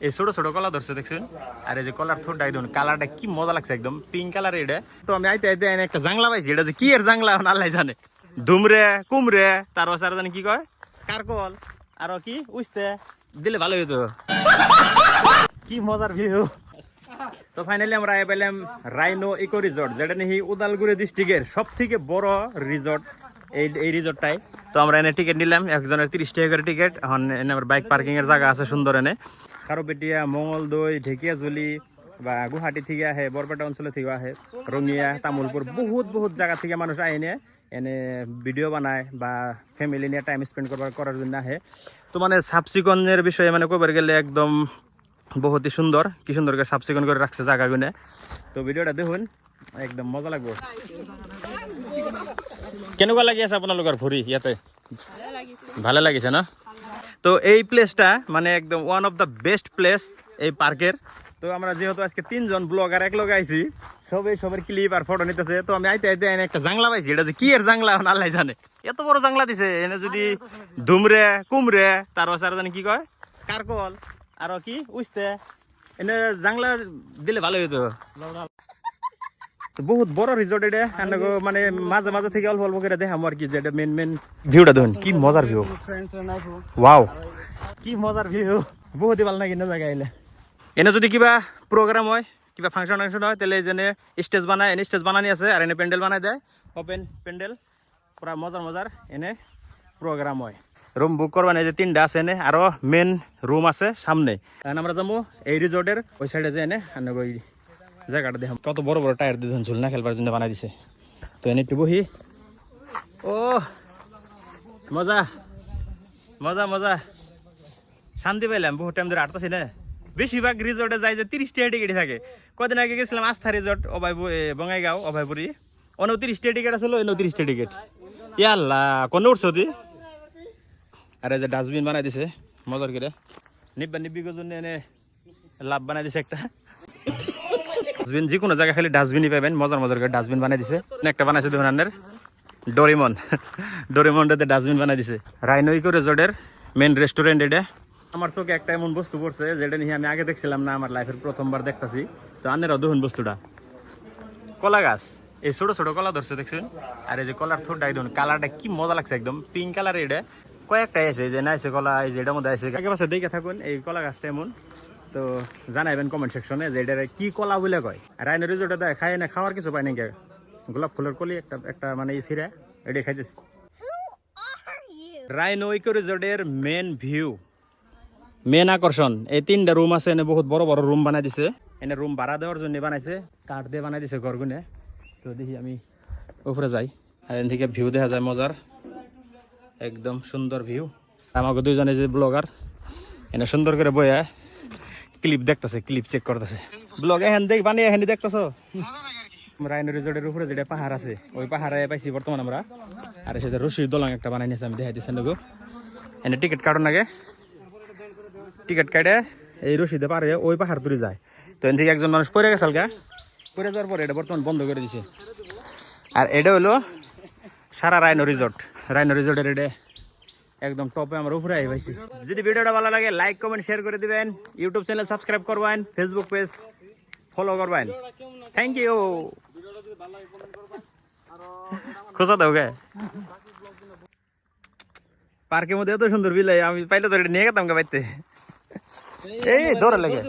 এই ছোট ছোট কলা ধরছে দেখছেন, আর এই যে কলার থোরটা একদম কালারটা কি মজা লাগছে, একদম পিঙ্ক কালার। এটা তো আমি আইতে আইতে একটা জাংলা পাইছি, এটা যে কি এর জাংলা আল্লাহ জানে। ধুমরে কুমরে তার আর জানি কি কয় কারকল আর কি উইস্তে দিলে ভালো হইতো। কি মজার ভিউ। তো ফাইনালি আমরা পেলাম রাইনো ইকো রিসর্ট, যেটা নাকি উদালগুড়ি ডিস্ট্রিক্টের সব থেকে বড় রিসর্ট। এই রিসর্টটাই তো আমরা এনে টিকিট নিলাম, একজনের 30 টাকা করে টিকিট। এখন এনে আমার বাইক পার্কিং এর জায়গা আছে সুন্দর। এনে খারুপেটিয়া, মঙ্গলদৈ, ঢেকিয়াজুলি বা গুয়াহাটি থেকে আহে, বরপেটা অঞ্চল থেকে আহে, রঙিয়া, তামুলপুর বহুত বহুত জায়গা থেকে মানুষ আইনে এনে ভিডিও বানায় বা ফ্যামিলি নিয়ে টাইম স্পেন্ড করার জন্য আহে। তো মানে সাবসিকনের বিষয়ে মানে কবার গেলে একদম বহুতই সুন্দর, কি সুন্দর করে সাফ সিকুন করে রাখছে জায়গাগুলো। তো ভিডিওটা দেখুন, একদম মজা লাগবে। কেনেকুৱা লাগি আছে আপোনালোকৰ ভৰি ইয়াতে? ভালে লাগিছে না? তো এই প্লেসটা মানে একদম one of the best place এই পার্কের। তো আমরা যেহেতু আজকে 3 জন ব্লগার এক লগে আইছি, সবার ক্লিপ আর ফটো নিতেছে। তো আমি আইতে আইতে একটা জাংলা পাইছি, এটা যে কি এর জাংলা আল্লাহ জানে। এত বড় জাংলা দিছে, এনে যদি ধুমরে কুমরে তার জানি কি কয় কারকল আর কি উইস্তে এনে জাংলা দিলে ভালো হইতো। বহুত বড় রিসর্ট এটা, মানে মাঝে মাঝে থেকে অল্প অল্প করে দেখাম আর কি, যেটা মেন ভিউটা দেখুন, কি মজার ভিউ। ওয়াও, কি মজার ভিউ, বহুতই ভালো লাগে না জায়গা এলে। এনে যদি কিবা প্রোগ্রাম হয়, কিবা ফাংশন হয়, তাহলে যেনে স্টেজ বানায়, এনে স্টেজ বানানি আছে, আর এনে প্যান্ডেল বানাই দেয়, ওপেন প্যান্ডেল, পুরা মজার এনে প্রোগ্রাম হয়। রুম বুক করবা না, যে 3টা আছে এনে, আরো মেন রুম আছে সামনে। কারণ আমরা যাবো এই রিসর্টের ওই সাইডে যে এনে ওই জায়গাটা দেখাম। কত বড় বড় টায়ার দিয়ে ঝুলনা খেলবার জন্য বানাই দিছে। তো এনে একটু বহি, ও মজা মজা মজা, শান্তি পাইলাম। বহুত টাইম ধরে আটতাছি না। বেশিরভাগ রিসর্টে যাই যে 30 টাকা টিকিট থাকে। কদিন আগে গেছিলাম আস্থা রিসর্ট বঙ্গাইগাঁও অভয়পুরি, অনেও 30 টাকা টিকিট আসলো, এনেও 30 টাকা টিকিট। ইয়াল্লা কোনো উঠছো দি। আর এই যে ডাস্টবিন বানাই দিছে মজার করে, নিব্বির জন্য এনে লাভ বানাই দিছে একটা ডাস্টবিন। যে কোনো জায়গা খালি ডাস্টবিনই পাবেন, মজার করে ডাস্টবিন বানাই দিছে। একটা বানাইছে দেখুন আন্নের ডোরেমনটাতে ডাস্টবিন বানাই দিছে। রাইনো ইকো রিসর্টের মেন রেস্টুরেন্ট এটা। আমার চোখে একটা এমন বস্তু পড়ছে যেটা নিয়ে আমি আগে দেখছিলাম না, আমার লাইফের প্রথমবার দেখতাছি। তো আন্নেরাও দেখুন বস্তুটা, কলা গাছ। এই ছোট ছোট কলা ধরছে দেখছেন, আর এই যে কলার থোরটা একদম কালারটা কি মজা লাগছে, একদম পিঙ্ক কালার। এটা কয়েকটা আছে যে নাইছে কলা, এই যে এটার মধ্যে আছে। আগে পাশে দেখে থাকুন এই কলা গাছটা এমন। তো জানাইবেন কমেন্ট সেকশনে যে এটা কি কলা বলে কয়। রাইনো রিসোর্টে দেয় খায় না, খাওয়ার কিছু পায় নাকি। গোলাপ ফুলের কলি একটা মানে সিরা এটাই খাইতেছে। রাইনো ইকো রিসোর্টের মেন ভিউ, মেন আকর্ষণ এই 3টা রুম আছে। এনে বহুত বড় বড় রুম বানাই দিছে। এনে রুম ভাড়া দেওয়ার জন্য বানাইছে, কাঠ দিয়ে বানাই দিছে ঘরগুনে। তো দেখি আমি উপরে যাই, আর এখান থেকে ভিউ দেখা যায় মজার, একদম সুন্দর ভিউ। আমাকে 2 জনে যে ব্লগার এনে সুন্দর করে বইয়া ক্লিপ দেখতেছে, ক্লিপ চেক করতেছে। ব্লগ এখান দেখ বানিয়ে এখানে দেখতেছো। রাইনো রিসোর্টের উপরে যেটা পাহাড় আছে, ওই পাহাড়ে পাইছি বর্তমান আমরা। আর সেটা রশির দলং একটা বানাই নিয়েছে, আমি দেখাই দিচ্ছি। এনে টিকিট কাটুন আগে, টিকিট কাটে এই রশিদে পারে ওই পাহাড় তুলে যায়। তো এখান থেকে একজন মানুষ পড়ে গেছে, পড়ে যাওয়ার পরে এটা বর্তমান বন্ধ করে দিছে। আর এটা হলো সারা রাইনো রিসোর্টের এটা একদম টপে আমরা উপরে আই পাইছি। যদি ভিডিওটা ভালো লাগে লাইক কমেন্ট শেয়ার করে দিবেন, ইউটিউব চ্যানেল সাবস্ক্রাইব করবেন, ফেসবুক পেজ ফলো করবেন। Thank you. খোঁজা দাও গে পার্কের মধ্যে এত সুন্দর বিলাই, আমি পাইলে তো এটা নিয়ে গেতাম গে বাইতে। এই দৌড়া লাগে।